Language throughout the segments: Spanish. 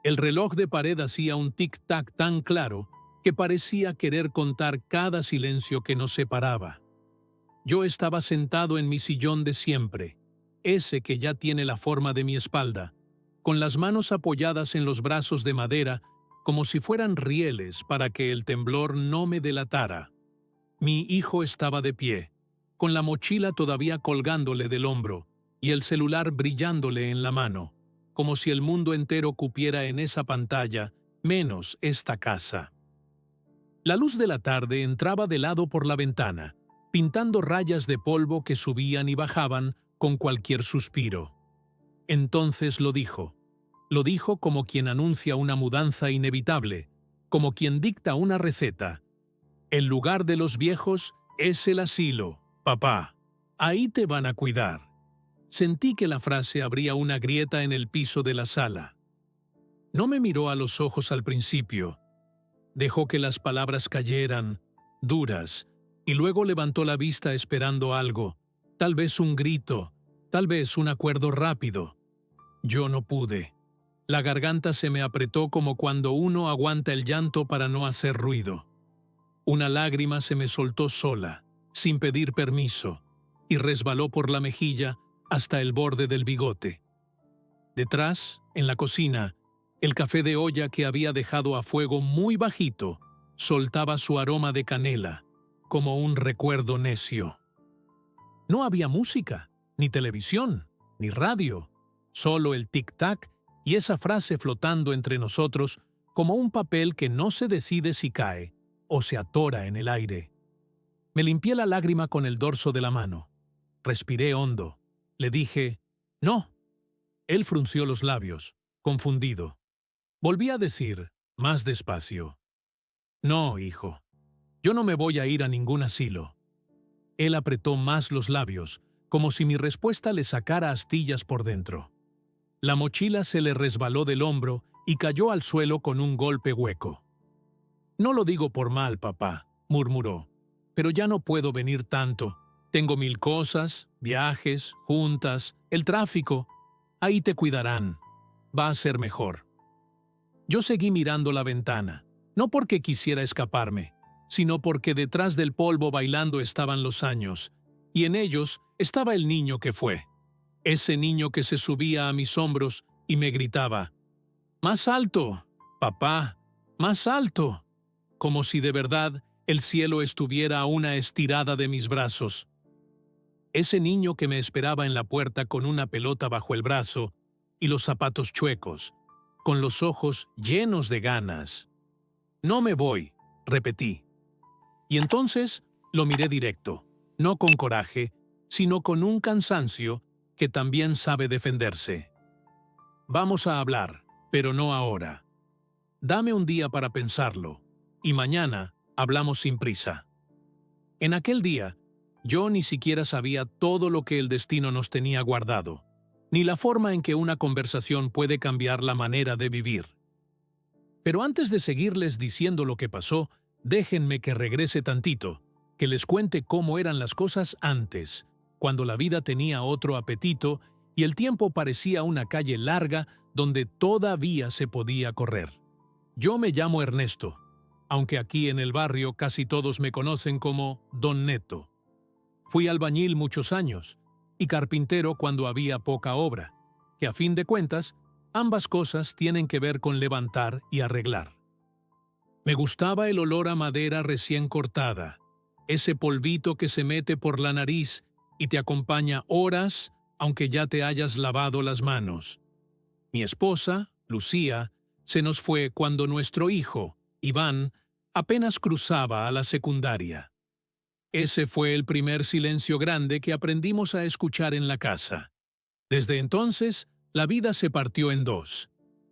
El reloj de pared hacía un tic-tac tan claro que parecía querer contar cada silencio que nos separaba. Yo estaba sentado en mi sillón de siempre, ese que ya tiene la forma de mi espalda, con las manos apoyadas en los brazos de madera como si fueran rieles para que el temblor no me delatara. Mi hijo estaba de pie, con la mochila todavía colgándole del hombro y el celular brillándole en la mano, como si el mundo entero cupiera en esa pantalla, menos esta casa. La luz de la tarde entraba de lado por la ventana, pintando rayas de polvo que subían y bajaban con cualquier suspiro. Entonces lo dijo. Lo dijo como quien anuncia una mudanza inevitable, como quien dicta una receta. El lugar de los viejos es el asilo, papá. Ahí te van a cuidar. Sentí que la frase abría una grieta en el piso de la sala. No me miró a los ojos al principio. Dejó que las palabras cayeran, duras, y luego levantó la vista esperando algo, tal vez un grito, tal vez un acuerdo rápido. Yo no pude. La garganta se me apretó como cuando uno aguanta el llanto para no hacer ruido. Una lágrima se me soltó sola, sin pedir permiso, y resbaló por la mejilla hasta el borde del bigote. Detrás, en la cocina, el café de olla que había dejado a fuego muy bajito soltaba su aroma de canela, como un recuerdo necio. No había música, ni televisión, ni radio, solo el tic-tac y esa frase flotando entre nosotros como un papel que no se decide si cae o se atora en el aire. Me limpié la lágrima con el dorso de la mano. Respiré hondo. Le dije, «No». Él frunció los labios, confundido. Volví a decir, más despacio, «No, hijo, yo no me voy a ir a ningún asilo». Él apretó más los labios, como si mi respuesta le sacara astillas por dentro. La mochila se le resbaló del hombro y cayó al suelo con un golpe hueco. «No lo digo por mal, papá», murmuró, «pero ya no puedo venir tanto. Tengo 1000 cosas, viajes, juntas, el tráfico. Ahí te cuidarán. Va a ser mejor». Yo seguí mirando la ventana, no porque quisiera escaparme, sino porque detrás del polvo bailando estaban los años, y en ellos estaba el niño que fue. Ese niño que se subía a mis hombros y me gritaba, «¡Más alto, papá! ¡Más alto!», como si de verdad el cielo estuviera a una estirada de mis brazos. Ese niño que me esperaba en la puerta con una pelota bajo el brazo y los zapatos chuecos, con los ojos llenos de ganas. «No me voy», repetí. Y entonces lo miré directo, no con coraje, sino con un cansancio que también sabe defenderse. «Vamos a hablar, pero no ahora. Dame un día para pensarlo, y mañana hablamos sin prisa». En aquel día, yo ni siquiera sabía todo lo que el destino nos tenía guardado, ni la forma en que una conversación puede cambiar la manera de vivir. Pero antes de seguirles diciendo lo que pasó, déjenme que regrese tantito, que les cuente cómo eran las cosas antes, cuando la vida tenía otro apetito y el tiempo parecía una calle larga donde todavía se podía correr. Yo me llamo Ernesto, aunque aquí en el barrio casi todos me conocen como Don Neto. Fui albañil muchos años y carpintero cuando había poca obra, que a fin de cuentas, ambas cosas tienen que ver con levantar y arreglar. Me gustaba el olor a madera recién cortada, ese polvito que se mete por la nariz y te acompaña horas aunque ya te hayas lavado las manos. Mi esposa, Lucía, se nos fue cuando nuestro hijo, Iván, apenas cruzaba a la secundaria. Ese fue el primer silencio grande que aprendimos a escuchar en la casa. Desde entonces, la vida se partió en dos,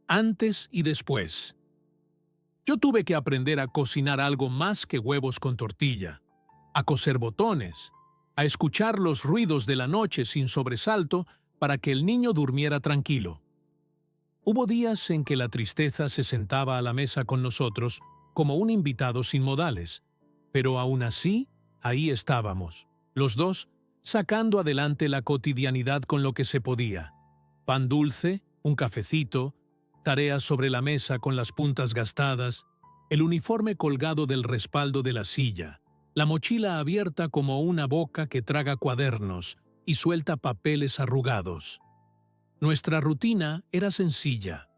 antes y después. Yo tuve que aprender a cocinar algo más que huevos con tortilla, a coser botones, a escuchar los ruidos de la noche sin sobresalto para que el niño durmiera tranquilo. Hubo días en que la tristeza se sentaba a la mesa con nosotros como un invitado sin modales, pero aún así, ahí estábamos, los dos, sacando adelante la cotidianidad con lo que se podía. Pan dulce, un cafecito, tareas sobre la mesa con las puntas gastadas, el uniforme colgado del respaldo de la silla, la mochila abierta como una boca que traga cuadernos y suelta papeles arrugados. Nuestra rutina era sencilla.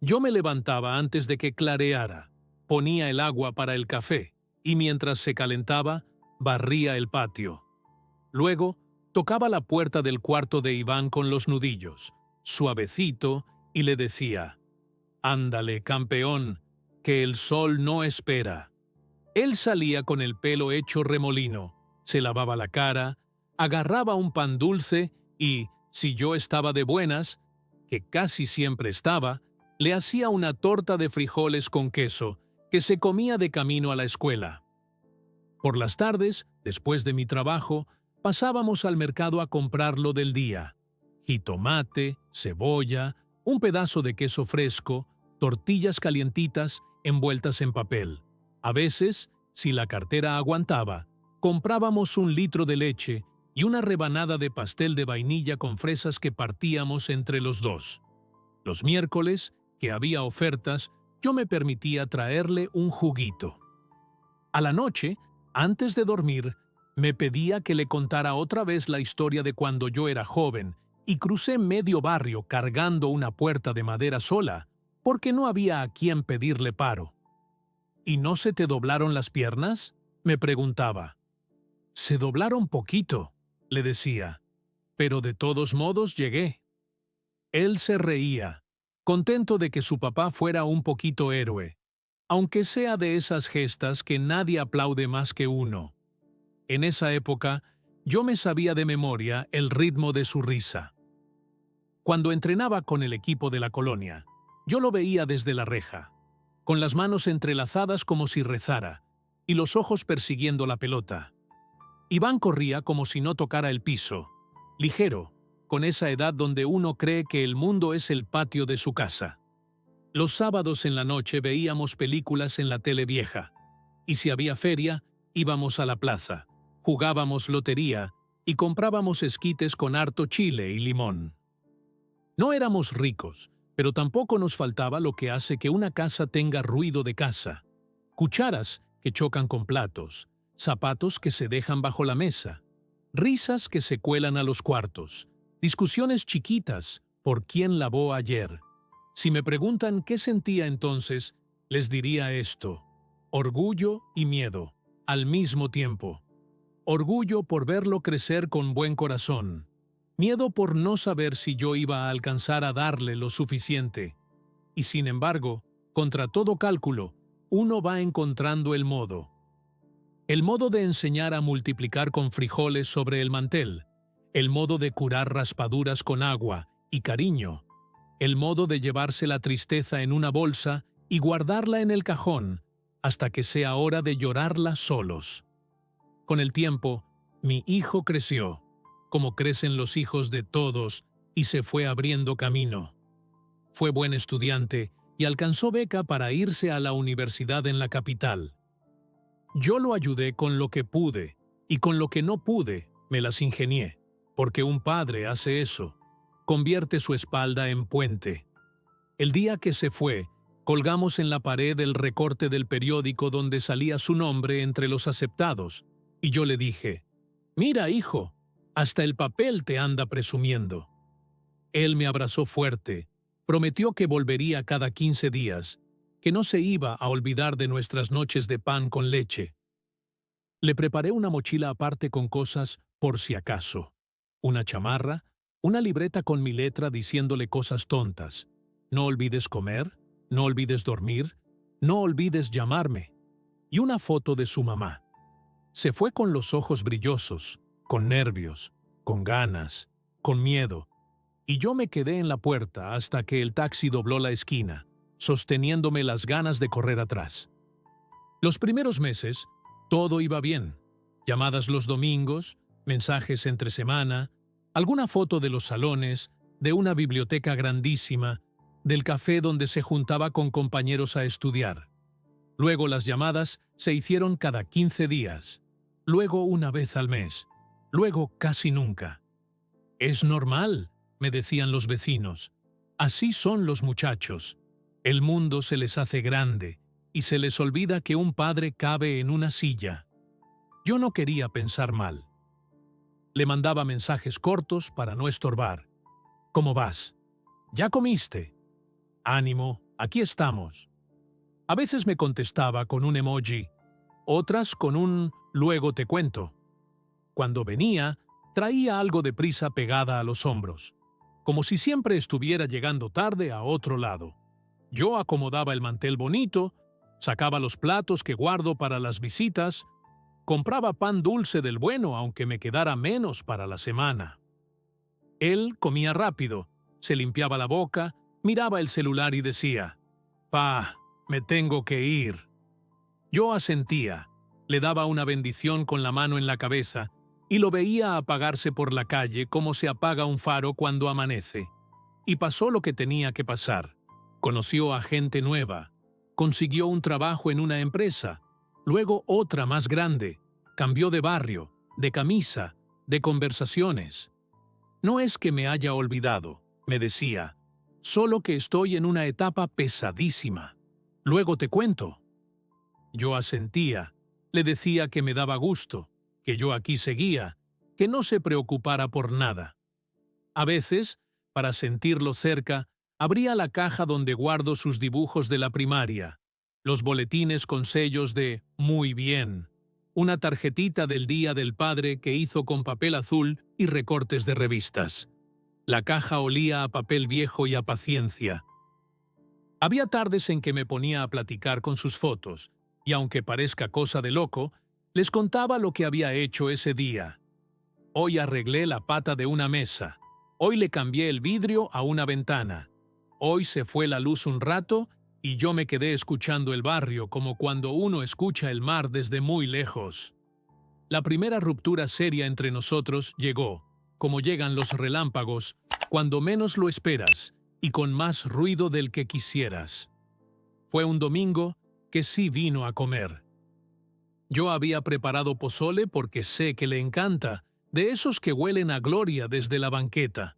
Yo me levantaba antes de que clareara, ponía el agua para el café y mientras se calentaba, barría el patio. Luego, tocaba la puerta del cuarto de Iván con los nudillos, suavecito, y le decía: «Ándale, campeón, que el sol no espera». Él salía con el pelo hecho remolino, se lavaba la cara, agarraba un pan dulce y, si yo estaba de buenas, que casi siempre estaba, le hacía una torta de frijoles con queso que se comía de camino a la escuela. Por las tardes, después de mi trabajo, pasábamos al mercado a comprar lo del día: jitomate, cebolla, un pedazo de queso fresco, tortillas calientitas envueltas en papel. A veces, si la cartera aguantaba, comprábamos 1 litro de leche y una rebanada de pastel de vainilla con fresas que partíamos entre los dos. Los miércoles, que había ofertas, yo me permitía traerle un juguito. A la noche, antes de dormir, me pedía que le contara otra vez la historia de cuando yo era joven y crucé medio barrio cargando una puerta de madera sola, porque no había a quien pedirle paro. «¿Y no se te doblaron las piernas?», me preguntaba. «Se doblaron poquito», le decía, «pero de todos modos llegué». Él se reía, contento de que su papá fuera un poquito héroe, aunque sea de esas gestas que nadie aplaude más que uno. En esa época, yo me sabía de memoria el ritmo de su risa. Cuando entrenaba con el equipo de la colonia, yo lo veía desde la reja, con las manos entrelazadas como si rezara, y los ojos persiguiendo la pelota. Iván corría como si no tocara el piso, ligero, con esa edad donde uno cree que el mundo es el patio de su casa. Los sábados en la noche veíamos películas en la tele vieja, y si había feria, íbamos a la plaza, jugábamos lotería y comprábamos esquites con harto chile y limón. No éramos ricos, pero tampoco nos faltaba lo que hace que una casa tenga ruido de casa: cucharas que chocan con platos, zapatos que se dejan bajo la mesa, risas que se cuelan a los cuartos, discusiones chiquitas por quién lavó ayer. Si me preguntan qué sentía entonces, les diría esto: orgullo y miedo, al mismo tiempo. Orgullo por verlo crecer con buen corazón. Miedo por no saber si yo iba a alcanzar a darle lo suficiente. Y sin embargo, contra todo cálculo, uno va encontrando el modo. El modo de enseñar a multiplicar con frijoles sobre el mantel. El modo de curar raspaduras con agua y cariño. El modo de llevarse la tristeza en una bolsa y guardarla en el cajón hasta que sea hora de llorarla solos. Con el tiempo, mi hijo creció, como crecen los hijos de todos, y se fue abriendo camino. Fue buen estudiante y alcanzó beca para irse a la universidad en la capital. Yo lo ayudé con lo que pude, y con lo que no pude, me las ingenié, porque un padre hace eso, convierte su espalda en puente. El día que se fue, colgamos en la pared el recorte del periódico donde salía su nombre entre los aceptados, y yo le dije: «Mira, hijo, hasta el papel te anda presumiendo». Él me abrazó fuerte, prometió que volvería cada 15 días, que no se iba a olvidar de nuestras noches de pan con leche. Le preparé una mochila aparte con cosas por si acaso, una chamarra, una libreta con mi letra diciéndole cosas tontas: «No olvides comer, no olvides dormir, no olvides llamarme», y una foto de su mamá. Se fue con los ojos brillosos, con nervios, con ganas, con miedo, y yo me quedé en la puerta hasta que el taxi dobló la esquina, sosteniéndome las ganas de correr atrás. Los primeros meses, todo iba bien: llamadas los domingos, mensajes entre semana, alguna foto de los salones, de una biblioteca grandísima, del café donde se juntaba con compañeros a estudiar. Luego las llamadas se hicieron cada 15 días, luego una vez al mes, luego casi nunca. «Es normal», me decían los vecinos. Así son los muchachos. El mundo se les hace grande y se les olvida que un padre cabe en una silla. Yo no quería pensar mal. Le mandaba mensajes cortos para no estorbar. ¿Cómo vas? ¿Ya comiste? Ánimo, aquí estamos. A veces me contestaba con un emoji, otras con un luego te cuento. Cuando venía, traía algo de prisa pegada a los hombros, como si siempre estuviera llegando tarde a otro lado. Yo acomodaba el mantel bonito, sacaba los platos que guardo para las visitas, compraba pan dulce del bueno aunque me quedara menos para la semana. Él comía rápido, se limpiaba la boca, miraba el celular y decía, «Pa, me tengo que ir». Yo asentía, le daba una bendición con la mano en la cabeza y lo veía apagarse por la calle como se apaga un faro cuando amanece. Y pasó lo que tenía que pasar. Conoció a gente nueva, consiguió un trabajo en una empresa, luego otra más grande, cambió de barrio, de camisa, de conversaciones. No es que me haya olvidado, me decía, solo que estoy en una etapa pesadísima. Luego te cuento. Yo asentía, le decía que me daba gusto, que yo aquí seguía, que no se preocupara por nada. A veces, para sentirlo cerca, abría la caja donde guardo sus dibujos de la primaria, los boletines con sellos de «Muy bien», una tarjetita del Día del Padre que hizo con papel azul y recortes de revistas. La caja olía a papel viejo y a paciencia. Había tardes en que me ponía a platicar con sus fotos, y aunque parezca cosa de loco, les contaba lo que había hecho ese día. Hoy arreglé la pata de una mesa. Hoy le cambié el vidrio a una ventana. Hoy se fue la luz un rato y yo me quedé escuchando el barrio como cuando uno escucha el mar desde muy lejos. La primera ruptura seria entre nosotros llegó, como llegan los relámpagos, cuando menos lo esperas y con más ruido del que quisieras. Fue un domingo que sí vino a comer. Yo había preparado pozole porque sé que le encanta, de esos que huelen a gloria desde la banqueta.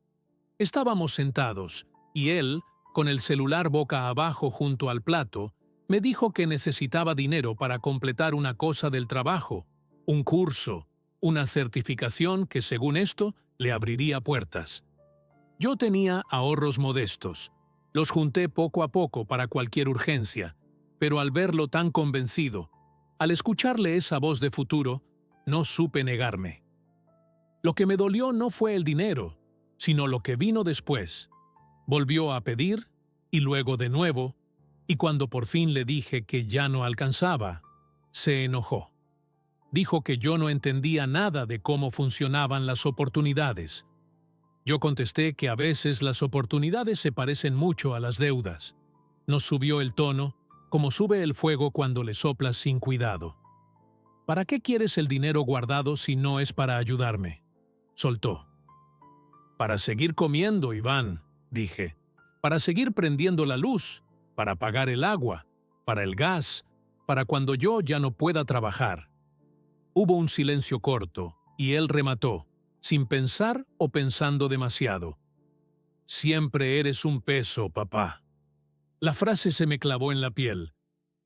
Estábamos sentados, y él, con el celular boca abajo junto al plato, me dijo que necesitaba dinero para completar una cosa del trabajo, un curso, una certificación que, según esto, le abriría puertas. Yo tenía ahorros modestos. Los junté poco a poco para cualquier urgencia, pero al verlo tan convencido, al escucharle esa voz de futuro, no supe negarme. Lo que me dolió no fue el dinero, sino lo que vino después. Volvió a pedir, y luego de nuevo, y cuando por fin le dije que ya no alcanzaba, se enojó. Dijo que yo no entendía nada de cómo funcionaban las oportunidades. Yo contesté que a veces las oportunidades se parecen mucho a las deudas. Nos subió el tono, como sube el fuego cuando le soplas sin cuidado. ¿Para qué quieres el dinero guardado si no es para ayudarme? Soltó. Para seguir comiendo, Iván, dije. Para seguir prendiendo la luz, para pagar el agua, para el gas, para cuando yo ya no pueda trabajar. Hubo un silencio corto, y él remató, sin pensar o pensando demasiado. Siempre eres un peso, papá. La frase se me clavó en la piel.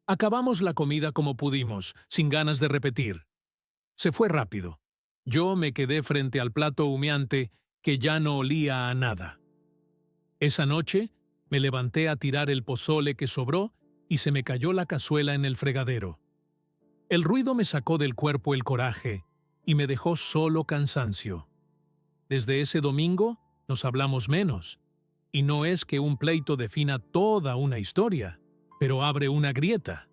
Acabamos la comida como pudimos, sin ganas de repetir. Se fue rápido. Yo me quedé frente al plato humeante que ya no olía a nada. Esa noche me levanté a tirar el pozole que sobró y se me cayó la cazuela en el fregadero. El ruido me sacó del cuerpo el coraje y me dejó solo cansancio. Desde ese domingo nos hablamos menos, y no es que un pleito defina toda una historia, pero abre una grieta,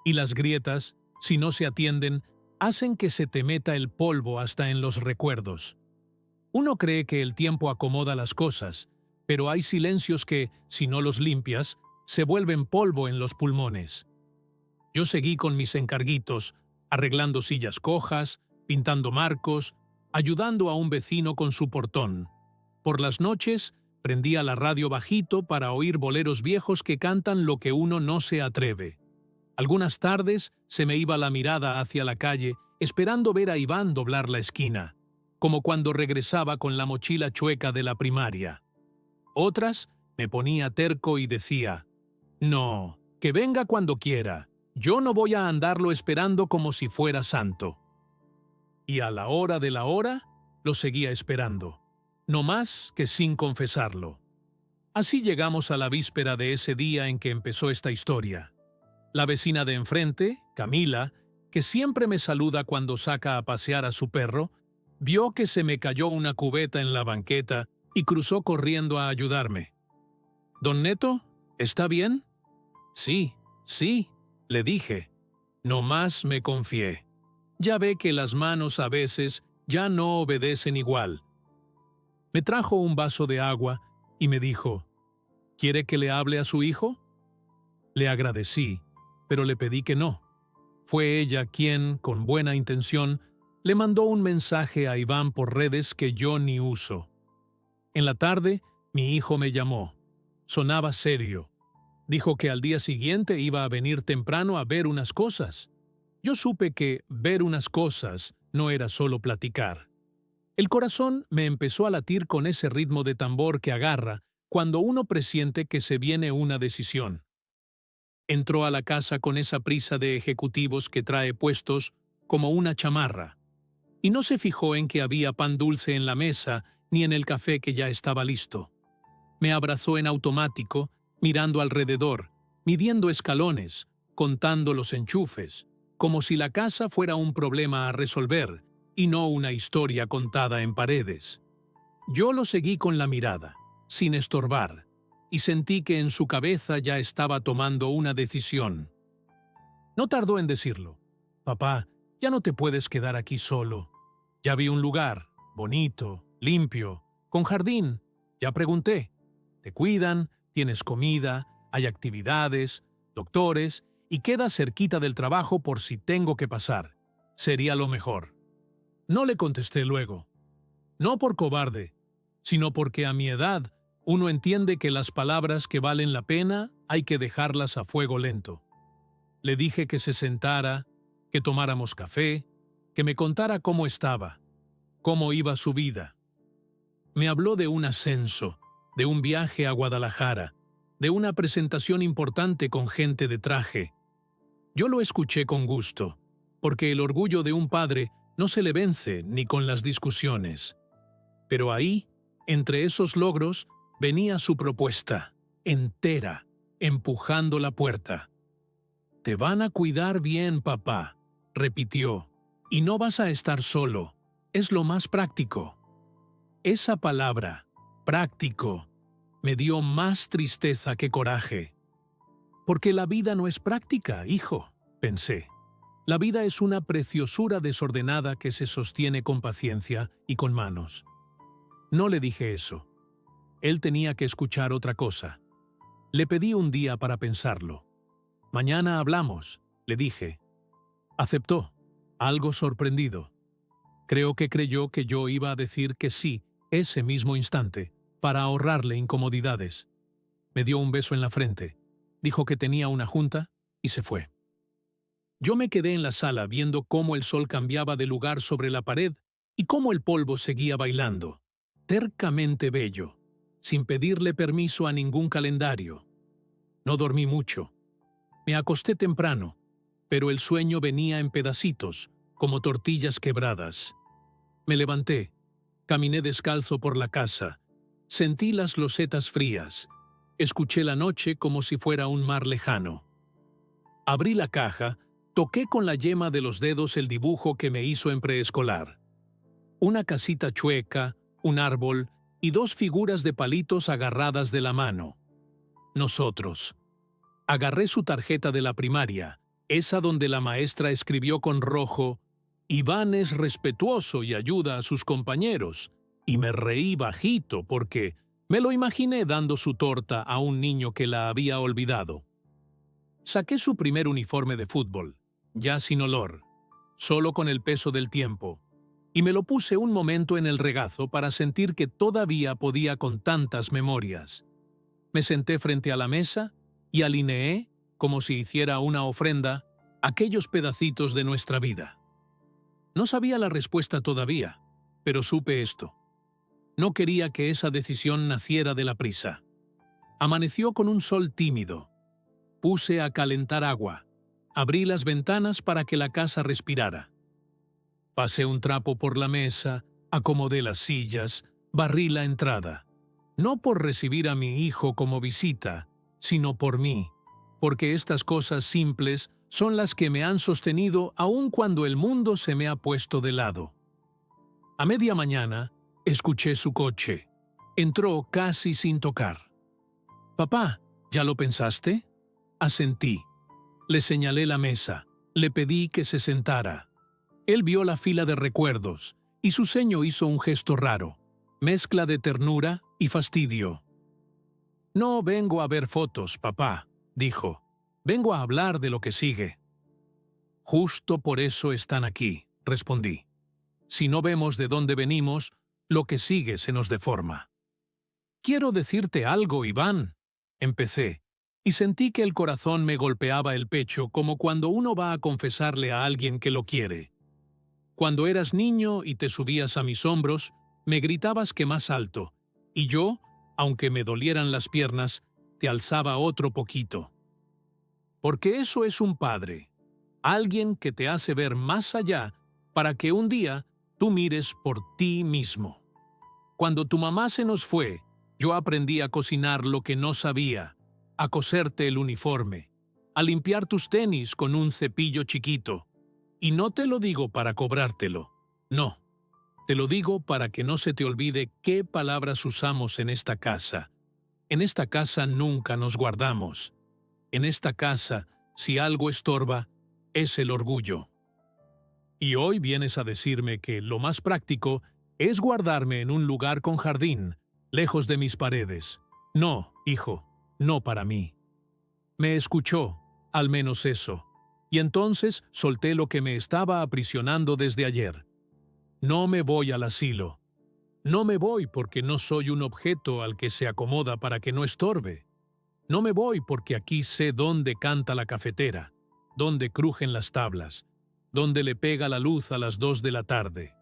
y las grietas, si no se atienden, hacen que se te meta el polvo hasta en los recuerdos. Uno cree que el tiempo acomoda las cosas, pero hay silencios que, si no los limpias, se vuelven polvo en los pulmones. Yo seguí con mis encarguitos, arreglando sillas cojas, pintando marcos, ayudando a un vecino con su portón. Por las noches, prendía la radio bajito para oír boleros viejos que cantan lo que uno no se atreve. Algunas tardes se me iba la mirada hacia la calle, esperando ver a Iván doblar la esquina, como cuando regresaba con la mochila chueca de la primaria. Otras Me ponía terco y decía, no, que venga cuando quiera. Yo no voy a andarlo esperando como si fuera santo. Y a la hora de la hora, lo seguía esperando, no más que sin confesarlo. Así llegamos a la víspera de ese día en que empezó esta historia. La vecina de enfrente, Camila, que siempre me saluda cuando saca a pasear a su perro, vio que se me cayó una cubeta en la banqueta y cruzó corriendo a ayudarme. «¿Don Neto? ¿Está bien?» «Sí, sí», le dije. No más me confié. Ya ve que las manos a veces ya no obedecen igual. Me trajo un vaso de agua y me dijo, «¿Quiere que le hable a su hijo?» Le agradecí, pero le pedí que no. Fue ella quien, con buena intención, le mandó un mensaje a Iván por redes que yo ni uso. En la tarde, mi hijo me llamó. Sonaba serio. Dijo que al día siguiente iba a venir temprano a ver unas cosas. Yo supe que ver unas cosas no era solo platicar. El corazón me empezó a latir con ese ritmo de tambor que agarra cuando uno presiente que se viene una decisión. Entró a la casa con esa prisa de ejecutivos que trae puestos como una chamarra, y no se fijó en que había pan dulce en la mesa ni en el café que ya estaba listo. Me abrazó en automático, mirando alrededor, midiendo escalones, contando los enchufes, como si la casa fuera un problema a resolver y no una historia contada en paredes. Yo lo seguí con la mirada, sin estorbar, y sentí que en su cabeza ya estaba tomando una decisión. No tardó en decirlo. «Papá, ya no te puedes quedar aquí solo. Ya vi un lugar, bonito, limpio, con jardín. Ya pregunté. Te cuidan, tienes comida, hay actividades, doctores, y quedas cerquita del trabajo por si tengo que pasar. Sería lo mejor». No le contesté luego. No por cobarde, sino porque a mi edad uno entiende que las palabras que valen la pena hay que dejarlas a fuego lento. Le dije que se sentara, que tomáramos café, que me contara cómo estaba, cómo iba su vida. Me habló de un ascenso, de un viaje a Guadalajara, de una presentación importante con gente de traje. Yo lo escuché con gusto, porque el orgullo de un padre no se le vence ni con las discusiones. Pero ahí, entre esos logros, venía su propuesta, entera, empujando la puerta. «Te van a cuidar bien, papá», repitió, «y no vas a estar solo. Es lo más práctico». Esa palabra, práctico, me dio más tristeza que coraje. «Porque la vida no es práctica, hijo», pensé. «La vida es una preciosura desordenada que se sostiene con paciencia y con manos». No le dije eso. Él tenía que escuchar otra cosa. Le pedí un día para pensarlo. «Mañana hablamos», le dije. Aceptó, algo sorprendido. Creo que creyó que yo iba a decir que sí ese mismo instante, para ahorrarle incomodidades. Me dio un beso en la frente, dijo que tenía una junta y se fue. Yo me quedé en la sala viendo cómo el sol cambiaba de lugar sobre la pared y cómo el polvo seguía bailando, tercamente bello, sin pedirle permiso a ningún calendario. No dormí mucho. Me acosté temprano, pero el sueño venía en pedacitos, como tortillas quebradas. Me levanté, caminé descalzo por la casa, sentí las losetas frías, escuché la noche como si fuera un mar lejano. Abrí la caja, toqué con la yema de los dedos el dibujo que me hizo en preescolar. Una casita chueca, un árbol y dos figuras de palitos agarradas de la mano. Nosotros. Agarré su tarjeta de la primaria, esa donde la maestra escribió con rojo, «Iván es respetuoso y ayuda a sus compañeros», y me reí bajito porque me lo imaginé dando su torta a un niño que la había olvidado. Saqué su primer uniforme de fútbol, ya sin olor, solo con el peso del tiempo, y me lo puse un momento en el regazo para sentir que todavía podía con tantas memorias. Me senté frente a la mesa y alineé, como si hiciera una ofrenda, aquellos pedacitos de nuestra vida. No sabía la respuesta todavía, pero supe esto. No quería que esa decisión naciera de la prisa. Amaneció con un sol tímido. Puse a calentar agua. Abrí las ventanas para que la casa respirara. Pasé un trapo por la mesa, acomodé las sillas, barrí la entrada. No por recibir a mi hijo como visita, sino por mí, porque estas cosas simples son las que me han sostenido aun cuando el mundo se me ha puesto de lado. A media mañana, escuché su coche. Entró casi sin tocar. «Papá, ¿ya lo pensaste?» Asentí. Le señalé la mesa. Le pedí que se sentara. Él vio la fila de recuerdos y su ceño hizo un gesto raro, mezcla de ternura y fastidio. «No vengo a ver fotos, papá», dijo. «Vengo a hablar de lo que sigue». «Justo por eso están aquí», respondí. «Si no vemos de dónde venimos, lo que sigue se nos deforma». «Quiero decirte algo, Iván», empecé, y sentí que el corazón me golpeaba el pecho como cuando uno va a confesarle a alguien que lo quiere. Cuando eras niño y te subías a mis hombros, me gritabas que más alto, y yo, aunque me dolieran las piernas, te alzaba otro poquito. Porque eso es un padre, alguien que te hace ver más allá para que un día tú mires por ti mismo. Cuando tu mamá se nos fue, yo aprendí a cocinar lo que no sabía, a coserte el uniforme, a limpiar tus tenis con un cepillo chiquito. Y no te lo digo para cobrártelo, no. Te lo digo para que no se te olvide qué palabras usamos en esta casa. En esta casa nunca nos guardamos. En esta casa, si algo estorba, es el orgullo. Y hoy vienes a decirme que lo más práctico es guardarme en un lugar con jardín, lejos de mis paredes. No, hijo, no para mí. Me escuchó, al menos eso, y entonces solté lo que me estaba aprisionando desde ayer. No me voy al asilo. No me voy porque no soy un objeto al que se acomoda para que no estorbe. No me voy porque aquí sé dónde canta la cafetera, dónde crujen las tablas, dónde le pega la luz a las 2 de la tarde.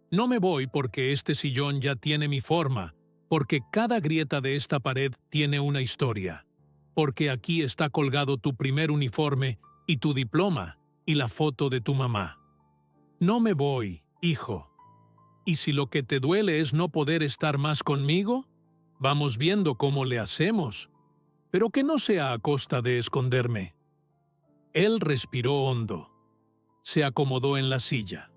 No me voy porque este sillón ya tiene mi forma, porque cada grieta de esta pared tiene una historia, porque aquí está colgado tu primer uniforme y tu diploma y la foto de tu mamá. No me voy, hijo. Y si lo que te duele es no poder estar más conmigo, vamos viendo cómo le hacemos, pero que no sea a costa de esconderme. Él respiró hondo. Se acomodó en la silla.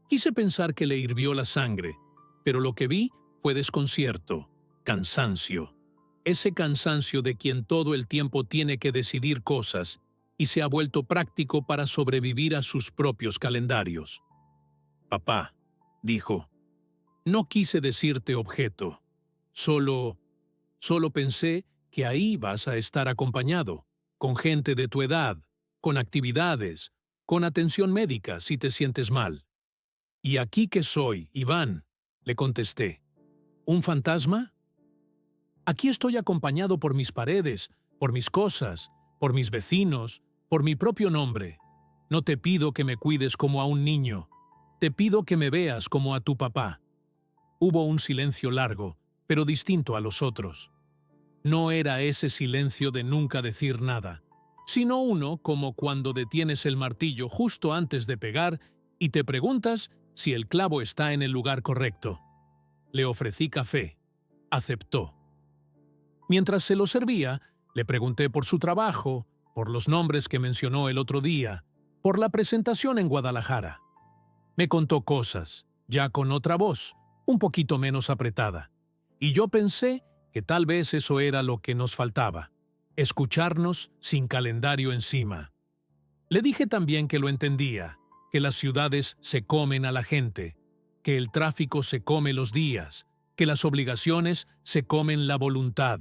Quise pensar que le hirvió la sangre, pero lo que vi fue desconcierto, cansancio. Ese cansancio de quien todo el tiempo tiene que decidir cosas y se ha vuelto práctico para sobrevivir a sus propios calendarios. «Papá», dijo, «no quise decirte objeto. Solo pensé que ahí vas a estar acompañado, con gente de tu edad, con actividades, con atención médica si te sientes mal». «¿Y aquí qué soy, Iván?», le contesté. «¿Un fantasma? Aquí estoy acompañado por mis paredes, por mis cosas, por mis vecinos, por mi propio nombre. No te pido que me cuides como a un niño. Te pido que me veas como a tu papá». Hubo un silencio largo, pero distinto a los otros. No era ese silencio de nunca decir nada, sino uno como cuando detienes el martillo justo antes de pegar y te preguntas si el clavo está en el lugar correcto. Le ofrecí café. Aceptó. Mientras se lo servía, le pregunté por su trabajo, por los nombres que mencionó el otro día, por la presentación en Guadalajara. Me contó cosas, ya con otra voz, un poquito menos apretada, y yo pensé que tal vez eso era lo que nos faltaba, escucharnos sin calendario encima. Le dije también que lo entendía, que las ciudades se comen a la gente, que el tráfico se come los días, que las obligaciones se comen la voluntad.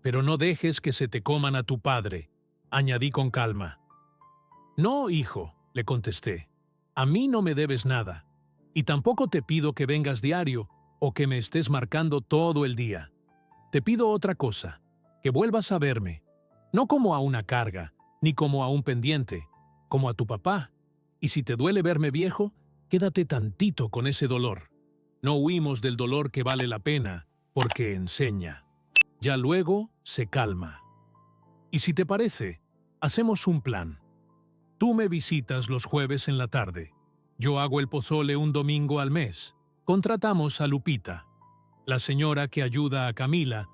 «Pero no dejes que se te coman a tu padre», añadí con calma. «No, hijo», le contesté, «a mí no me debes nada, y tampoco te pido que vengas diario o que me estés marcando todo el día. Te pido otra cosa, que vuelvas a verme, no como a una carga, ni como a un pendiente, como a tu papá. Y si te duele verme viejo, quédate tantito con ese dolor. No huimos del dolor que vale la pena, porque enseña». Ya luego se calma. Y si te parece, hacemos un plan. Tú me visitas los jueves en la tarde. Yo hago el pozole un domingo al mes. Contratamos a Lupita, la señora que ayuda a Camila,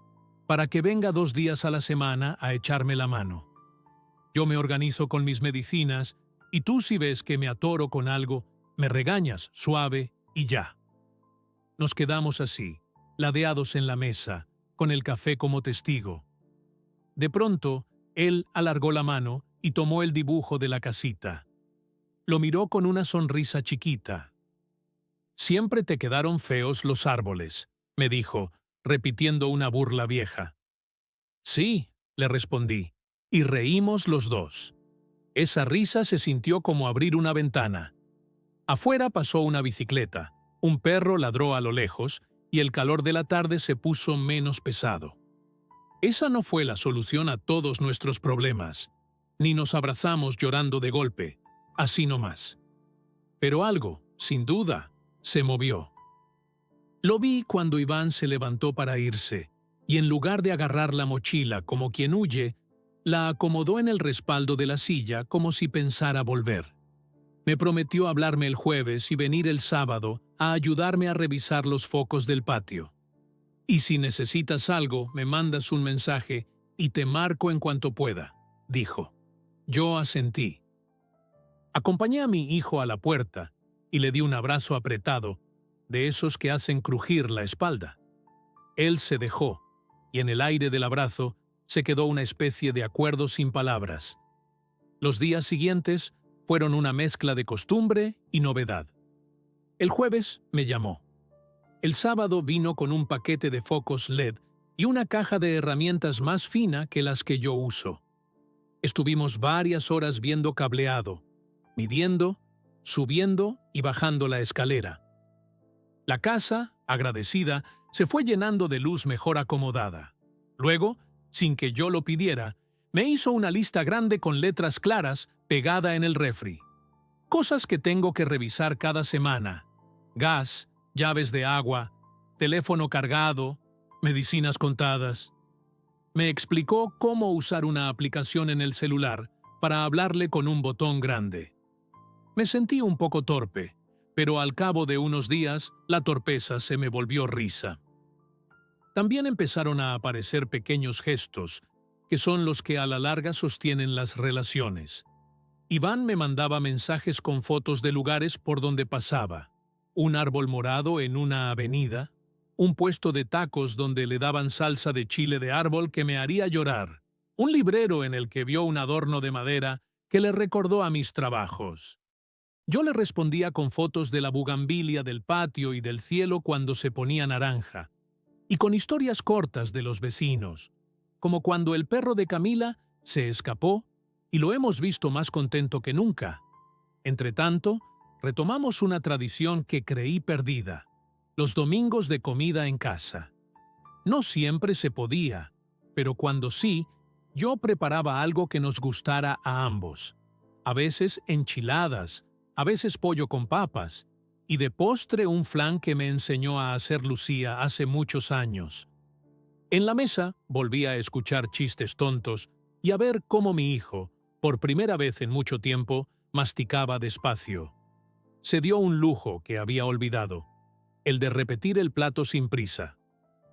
para que venga 2 días a la semana a echarme la mano. Yo me organizo con mis medicinas y tú, si ves que me atoro con algo, me regañas suave y ya. Nos quedamos así, ladeados en la mesa, con el café como testigo. De pronto, él alargó la mano y tomó el dibujo de la casita. Lo miró con una sonrisa chiquita. «Siempre te quedaron feos los árboles», me dijo, repitiendo una burla vieja. «Sí», le respondí, y reímos los dos. Esa risa se sintió como abrir una ventana. Afuera pasó una bicicleta, un perro ladró a lo lejos y el calor de la tarde se puso menos pesado. Esa no fue la solución a todos nuestros problemas, ni nos abrazamos llorando de golpe, así nomás. Pero algo, sin duda, se movió. Lo vi cuando Iván se levantó para irse, y en lugar de agarrar la mochila como quien huye, la acomodó en el respaldo de la silla como si pensara volver. Me prometió hablarme el jueves y venir el sábado a ayudarme a revisar los focos del patio. «Y si necesitas algo, me mandas un mensaje y te marco en cuanto pueda», dijo. Yo asentí. Acompañé a mi hijo a la puerta y le di un abrazo apretado, de esos que hacen crujir la espalda. Él se dejó, y en el aire del abrazo se quedó una especie de acuerdo sin palabras. Los días siguientes fueron una mezcla de costumbre y novedad. El jueves me llamó. El sábado vino con un paquete de focos LED y una caja de herramientas más fina que las que yo uso. Estuvimos varias horas viendo cableado, midiendo, subiendo y bajando la escalera. La casa, agradecida, se fue llenando de luz mejor acomodada. Luego, sin que yo lo pidiera, me hizo una lista grande con letras claras pegada en el refri. Cosas que tengo que revisar cada semana: gas, llaves de agua, teléfono cargado, medicinas contadas. Me explicó cómo usar una aplicación en el celular para hablarle con un botón grande. Me sentí un poco torpe, pero al cabo de unos días la torpeza se me volvió risa. También empezaron a aparecer pequeños gestos, que son los que a la larga sostienen las relaciones. Iván me mandaba mensajes con fotos de lugares por donde pasaba: un árbol morado en una avenida, un puesto de tacos donde le daban salsa de chile de árbol que me haría llorar, un librero en el que vio un adorno de madera que le recordó a mis trabajos. Yo le respondía con fotos de la bugambilia del patio y del cielo cuando se ponía naranja, y con historias cortas de los vecinos, como cuando el perro de Camila se escapó y lo hemos visto más contento que nunca. Entretanto, retomamos una tradición que creí perdida: los domingos de comida en casa. No siempre se podía, pero cuando sí, yo preparaba algo que nos gustara a ambos. A veces enchiladas, a veces pollo con papas, y de postre un flan que me enseñó a hacer Lucía hace muchos años. En la mesa volví a escuchar chistes tontos y a ver cómo mi hijo, por primera vez en mucho tiempo, masticaba despacio. Se dio un lujo que había olvidado: el de repetir el plato sin prisa.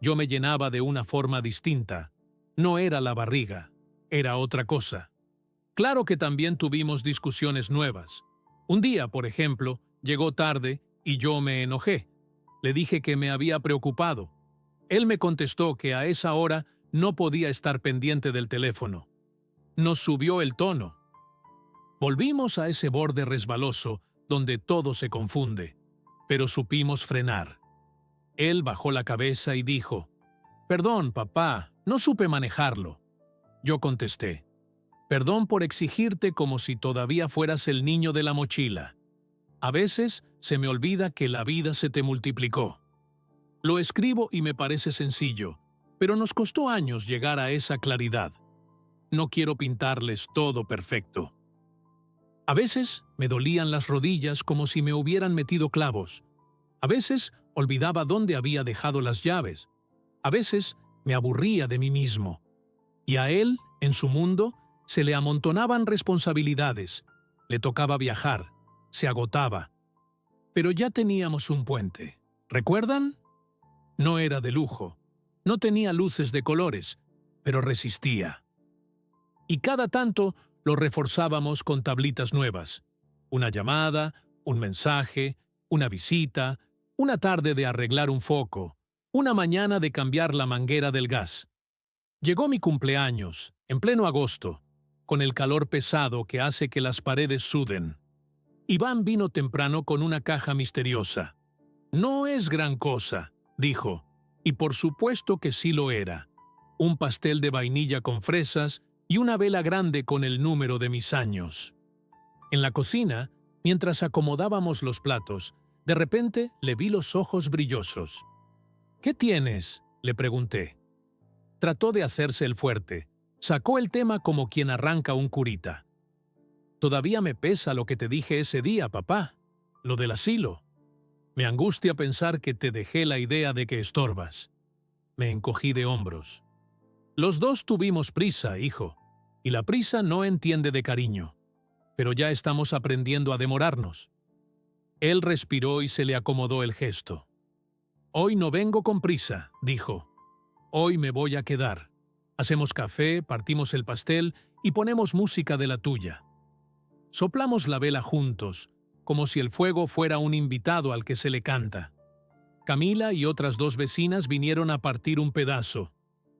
Yo me llenaba de una forma distinta. No era la barriga, era otra cosa. Claro que también tuvimos discusiones nuevas. Un día, por ejemplo, llegó tarde y yo me enojé. Le dije que me había preocupado. Él me contestó que a esa hora no podía estar pendiente del teléfono. Nos subió el tono. Volvimos a ese borde resbaloso donde todo se confunde, pero supimos frenar. Él bajó la cabeza y dijo: «Perdón, papá, no supe manejarlo». Yo contesté: «Perdón por exigirte como si todavía fueras el niño de la mochila. A veces se me olvida que la vida se te multiplicó». Lo escribo y me parece sencillo, pero nos costó años llegar a esa claridad. No quiero pintarles todo perfecto. A veces me dolían las rodillas como si me hubieran metido clavos. A veces olvidaba dónde había dejado las llaves. A veces me aburría de mí mismo. Y a él, en su mundo, se le amontonaban responsabilidades. Le tocaba viajar, se agotaba. Pero ya teníamos un puente. ¿Recuerdan? No era de lujo, no tenía luces de colores, pero resistía. Y cada tanto lo reforzábamos con tablitas nuevas. Una llamada, un mensaje, una visita, una tarde de arreglar un foco, una mañana de cambiar la manguera del gas. Llegó mi cumpleaños, en pleno agosto, con el calor pesado que hace que las paredes suden. Iván vino temprano con una caja misteriosa. «No es gran cosa», dijo, y por supuesto que sí lo era. Un pastel de vainilla con fresas y una vela grande con el número de mis años. En la cocina, mientras acomodábamos los platos, de repente le vi los ojos brillosos. «¿Qué tienes?», le pregunté. Trató de hacerse el fuerte. Sacó el tema como quien arranca un curita. «Todavía me pesa lo que te dije ese día, papá, lo del asilo. Me angustia pensar que te dejé la idea de que estorbas». Me encogí de hombros. «Los dos tuvimos prisa, hijo, y la prisa no entiende de cariño. Pero ya estamos aprendiendo a demorarnos». Él respiró y se le acomodó el gesto. «Hoy no vengo con prisa», dijo. «Hoy me voy a quedar. Hacemos café, partimos el pastel y ponemos música de la tuya». Soplamos la vela juntos, como si el fuego fuera un invitado al que se le canta. Camila y otras 2 vecinas vinieron a partir un pedazo.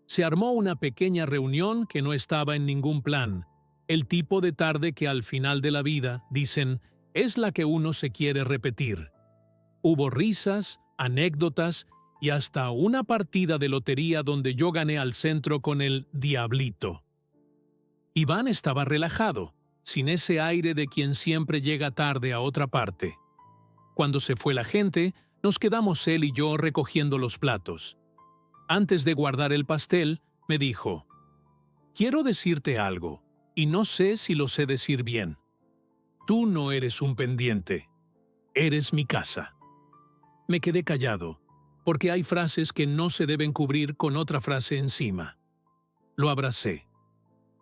Se armó una pequeña reunión que no estaba en ningún plan, el tipo de tarde que al final de la vida, dicen, es la que uno se quiere repetir. Hubo risas, anécdotas y hasta una partida de lotería donde yo gané al centro con el diablito. Iván estaba relajado, sin ese aire de quien siempre llega tarde a otra parte. Cuando se fue la gente, nos quedamos él y yo recogiendo los platos. Antes de guardar el pastel, me dijo, «Quiero decirte algo, y no sé si lo sé decir bien. Tú no eres un pendiente, eres mi casa». Me quedé callado, porque hay frases que no se deben cubrir con otra frase encima. Lo abracé.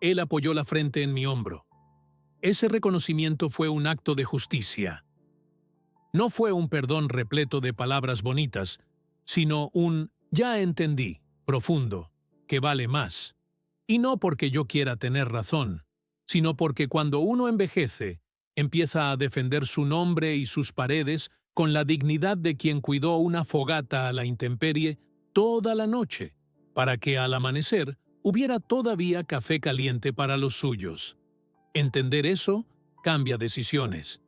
Él apoyó la frente en mi hombro. Ese reconocimiento fue un acto de justicia. No fue un perdón repleto de palabras bonitas, sino un «ya entendí», profundo, que vale más. Y no porque yo quiera tener razón, sino porque cuando uno envejece, empieza a defender su nombre y sus paredes con la dignidad de quien cuidó una fogata a la intemperie toda la noche, para que al amanecer hubiera todavía café caliente para los suyos. Entender eso cambia decisiones.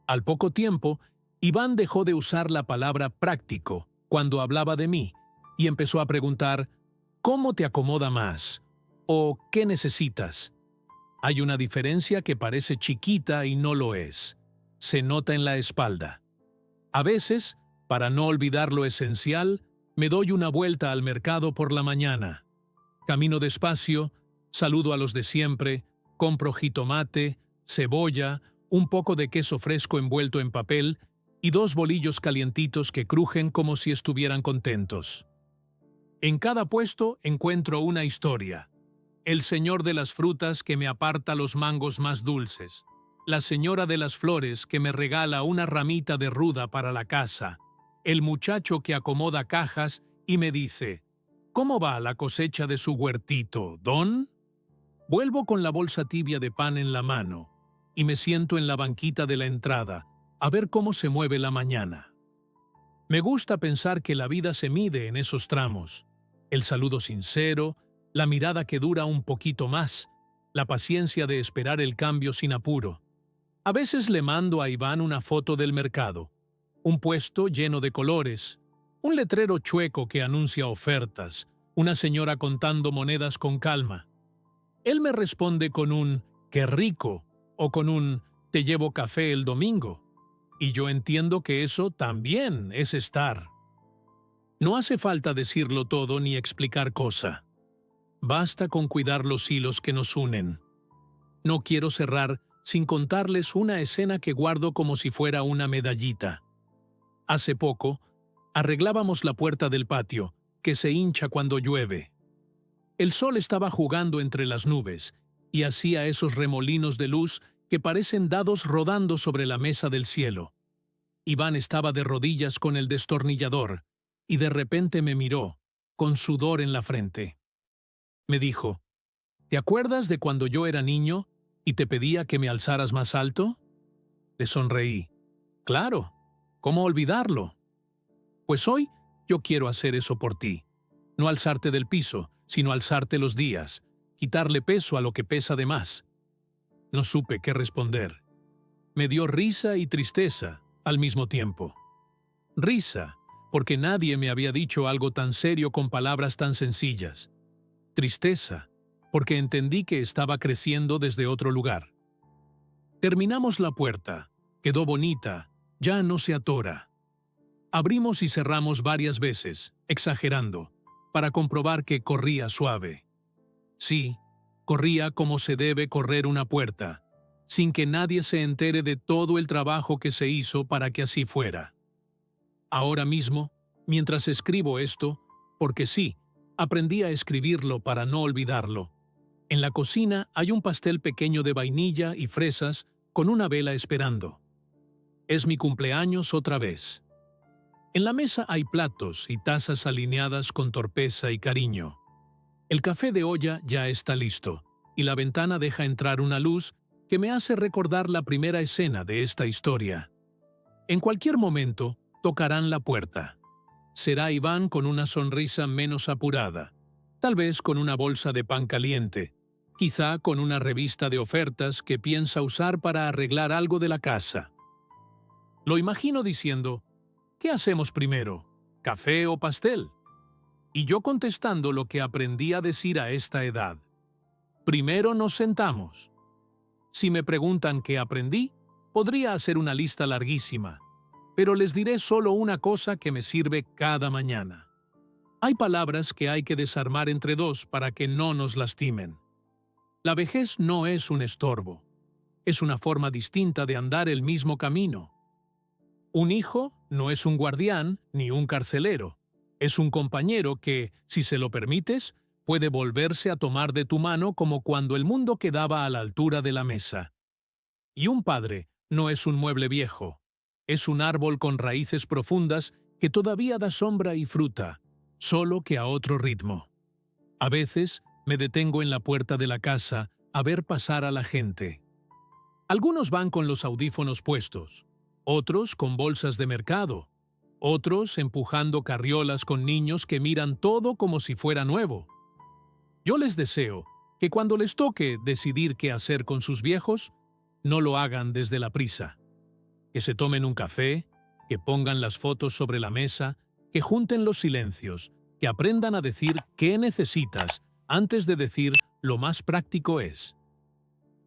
Al poco tiempo, Iván dejó de usar la palabra práctico cuando hablaba de mí y empezó a preguntar ¿cómo te acomoda más? ¿O qué necesitas? Hay una diferencia que parece chiquita y no lo es. Se nota en la espalda. A veces, para no olvidar lo esencial, me doy una vuelta al mercado por la mañana. Camino despacio, saludo a los de siempre, compro jitomate, cebolla, un poco de queso fresco envuelto en papel y 2 bolillos calientitos que crujen como si estuvieran contentos. En cada puesto encuentro una historia. El señor de las frutas que me aparta los mangos más dulces. La señora de las flores que me regala una ramita de ruda para la casa. El muchacho que acomoda cajas y me dice, «¿Cómo va la cosecha de su huertito, don?» Vuelvo con la bolsa tibia de pan en la mano y me siento en la banquita de la entrada a ver cómo se mueve la mañana. Me gusta pensar que la vida se mide en esos tramos. El saludo sincero, la mirada que dura un poquito más, la paciencia de esperar el cambio sin apuro. A veces le mando a Iván una foto del mercado, un puesto lleno de colores, un letrero chueco que anuncia ofertas, una señora contando monedas con calma. Él me responde con un «qué rico» o con un «te llevo café el domingo». Y yo entiendo que eso también es estar. No hace falta decirlo todo ni explicar cosa. Basta con cuidar los hilos que nos unen. No quiero cerrar sin contarles una escena que guardo como si fuera una medallita. Hace poco, arreglábamos la puerta del patio que se hincha cuando llueve. El sol estaba jugando entre las nubes y hacía esos remolinos de luz que parecen dados rodando sobre la mesa del cielo. Iván estaba de rodillas con el destornillador y de repente me miró, con sudor en la frente. Me dijo, ¿te acuerdas de cuando yo era niño y te pedía que me alzaras más alto? Le sonreí. Claro, ¿cómo olvidarlo? Pues hoy yo quiero hacer eso por ti. No alzarte del piso, sino alzarte los días, quitarle peso a lo que pesa de más. No supe qué responder. Me dio risa y tristeza al mismo tiempo. Risa, porque nadie me había dicho algo tan serio con palabras tan sencillas. Tristeza, porque entendí que estaba creciendo desde otro lugar. Terminamos la puerta. Quedó bonita, ya no se atora. Abrimos y cerramos varias veces, exagerando, para comprobar que corría suave. Sí, corría como se debe correr una puerta, sin que nadie se entere de todo el trabajo que se hizo para que así fuera. Ahora mismo, mientras escribo esto, porque sí, aprendí a escribirlo para no olvidarlo. En la cocina hay un pastel pequeño de vainilla y fresas con una vela esperando. Es mi cumpleaños otra vez. En la mesa hay platos y tazas alineadas con torpeza y cariño. El café de olla ya está listo, y la ventana deja entrar una luz que me hace recordar la primera escena de esta historia. En cualquier momento, tocarán la puerta. Será Iván con una sonrisa menos apurada, tal vez con una bolsa de pan caliente, quizá con una revista de ofertas que piensa usar para arreglar algo de la casa. Lo imagino diciendo, ¿qué hacemos primero? ¿Café o pastel? Y yo contestando lo que aprendí a decir a esta edad. Primero nos sentamos. Si me preguntan qué aprendí, podría hacer una lista larguísima, pero les diré solo una cosa que me sirve cada mañana. Hay palabras que hay que desarmar entre dos para que no nos lastimen. La vejez no es un estorbo. Es una forma distinta de andar el mismo camino. Un hijo no es un guardián ni un carcelero. Es un compañero que, si se lo permites, puede volverse a tomar de tu mano como cuando el mundo quedaba a la altura de la mesa. Y un padre no es un mueble viejo. Es un árbol con raíces profundas que todavía da sombra y fruta, solo que a otro ritmo. A veces me detengo en la puerta de la casa a ver pasar a la gente. Algunos van con los audífonos puestos, otros con bolsas de mercado, otros empujando carriolas con niños que miran todo como si fuera nuevo. Yo les deseo que cuando les toque decidir qué hacer con sus viejos, no lo hagan desde la prisa. Que se tomen un café, que pongan las fotos sobre la mesa, que junten los silencios, que aprendan a decir qué necesitas antes de decir lo más práctico es.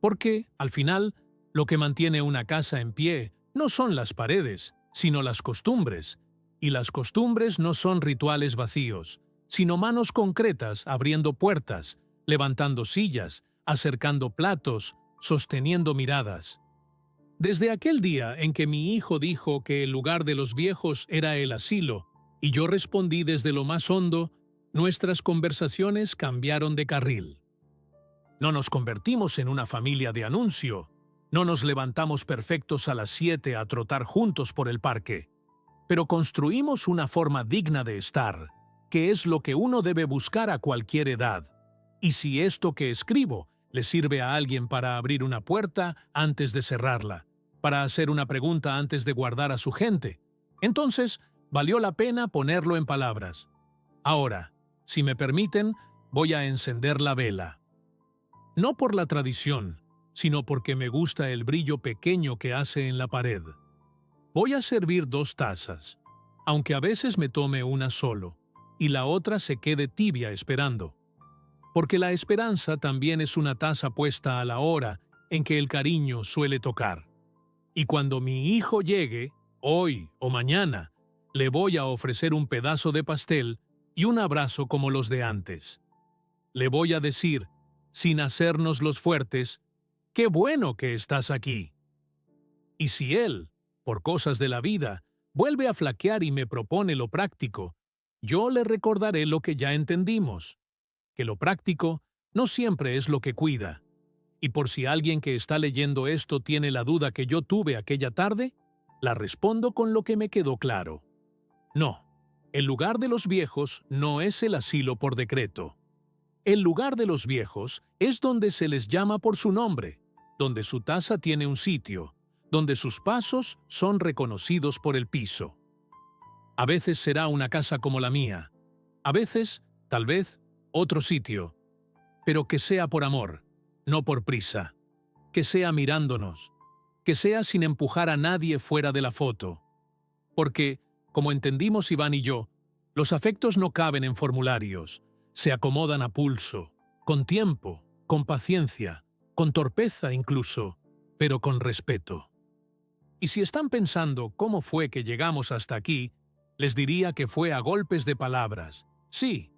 Porque, al final, lo que mantiene una casa en pie no son las paredes, sino las costumbres. Y las costumbres no son rituales vacíos, sino manos concretas abriendo puertas, levantando sillas, acercando platos, sosteniendo miradas. Desde aquel día en que mi hijo dijo que el lugar de los viejos era el asilo, y yo respondí desde lo más hondo, nuestras conversaciones cambiaron de carril. No nos convertimos en una familia de anuncio, no nos levantamos perfectos a las 7 a trotar juntos por el parque, pero construimos una forma digna de estar, que es lo que uno debe buscar a cualquier edad. Y si esto que escribo le sirve a alguien para abrir una puerta antes de cerrarla, para hacer una pregunta antes de guardar a su gente, entonces valió la pena ponerlo en palabras. Ahora, si me permiten, voy a encender la vela. No por la tradición, sino porque me gusta el brillo pequeño que hace en la pared. Voy a servir 2 tazas, aunque a veces me tome una solo, y la otra se quede tibia esperando. Porque la esperanza también es una taza puesta a la hora en que el cariño suele tocar. Y cuando mi hijo llegue, hoy o mañana, le voy a ofrecer un pedazo de pastel y un abrazo como los de antes. Le voy a decir, sin hacernos los fuertes, ¡qué bueno que estás aquí! Y si él, por cosas de la vida, vuelve a flaquear y me propone lo práctico, Yo le recordaré lo que ya entendimos, que lo práctico no siempre es lo que cuida. Y por si alguien que está leyendo esto tiene la duda que yo tuve aquella tarde, la respondo con lo que me quedó claro. No, el lugar de los viejos no es el asilo por decreto. El lugar de los viejos es donde se les llama por su nombre, donde su taza tiene un sitio, donde sus pasos son reconocidos por el piso. A veces será una casa como la mía, a veces, tal vez, otro sitio, pero que sea por amor, no por prisa, que sea mirándonos, que sea sin empujar a nadie fuera de la foto. Porque, como entendimos Iván y yo, los afectos no caben en formularios, se acomodan a pulso, con tiempo, con paciencia, con torpeza incluso, pero con respeto. Y si están pensando cómo fue que llegamos hasta aquí, les diría que fue a golpes de palabras, sí,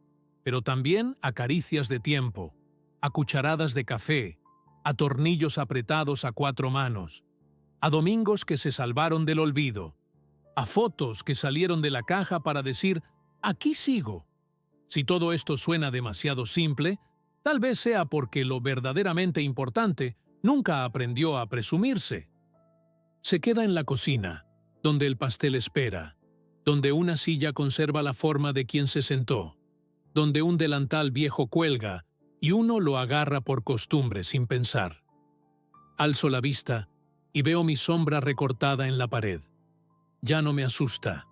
pero también a caricias de tiempo, a cucharadas de café, a tornillos apretados a 4 manos, a domingos que se salvaron del olvido, a fotos que salieron de la caja para decir, aquí sigo. Si todo esto suena demasiado simple, tal vez sea porque lo verdaderamente importante nunca aprendió a presumirse. Se queda en la cocina, donde el pastel espera, donde una silla conserva la forma de quien se sentó, donde un delantal viejo cuelga y uno lo agarra por costumbre sin pensar. Alzo la vista y veo mi sombra recortada en la pared. Ya no me asusta.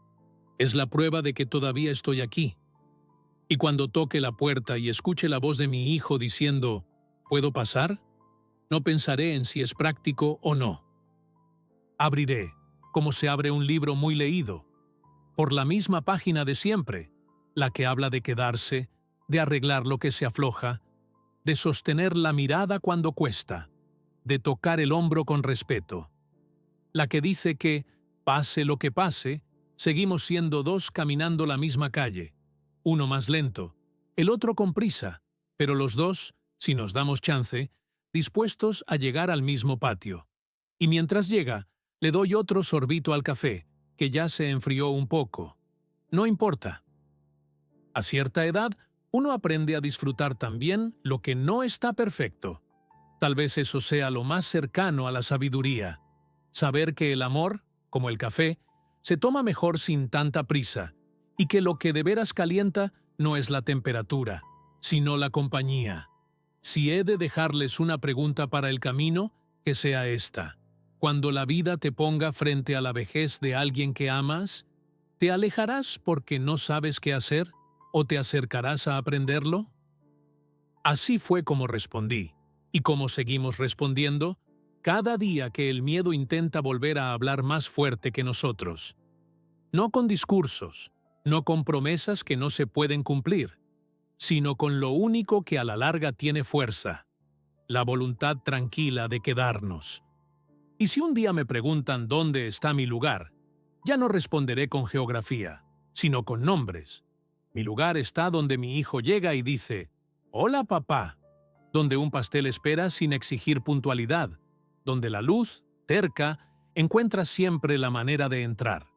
Es la prueba de que todavía estoy aquí. Y cuando toque la puerta y escuche la voz de mi hijo diciendo, ¿puedo pasar?, no pensaré en si es práctico o no. Abriré, como se abre un libro muy leído, por la misma página de siempre, la que habla de quedarse, de arreglar lo que se afloja, de sostener la mirada cuando cuesta, de tocar el hombro con respeto. La que dice que, pase lo que pase, seguimos siendo dos caminando la misma calle, uno más lento, el otro con prisa, pero los dos, si nos damos chance, dispuestos a llegar al mismo patio. Y mientras llega, le doy otro sorbito al café, que ya se enfrió un poco. No importa. A cierta edad, uno aprende a disfrutar también lo que no está perfecto. Tal vez eso sea lo más cercano a la sabiduría. Saber que el amor, como el café, se toma mejor sin tanta prisa, y que lo que de veras calienta no es la temperatura, sino la compañía. Si he de dejarles una pregunta para el camino, que sea esta. Cuando la vida te ponga frente a la vejez de alguien que amas, ¿te alejarás porque no sabes qué hacer o te acercarás a aprenderlo? Así fue como respondí, y como seguimos respondiendo, cada día que el miedo intenta volver a hablar más fuerte que nosotros. No con discursos, no con promesas que no se pueden cumplir, sino con lo único que a la larga tiene fuerza, la voluntad tranquila de quedarnos. Y si un día me preguntan dónde está mi lugar, ya no responderé con geografía, sino con nombres. Mi lugar está donde mi hijo llega y dice, «Hola, papá», donde un pastel espera sin exigir puntualidad, donde la luz, terca, encuentra siempre la manera de entrar.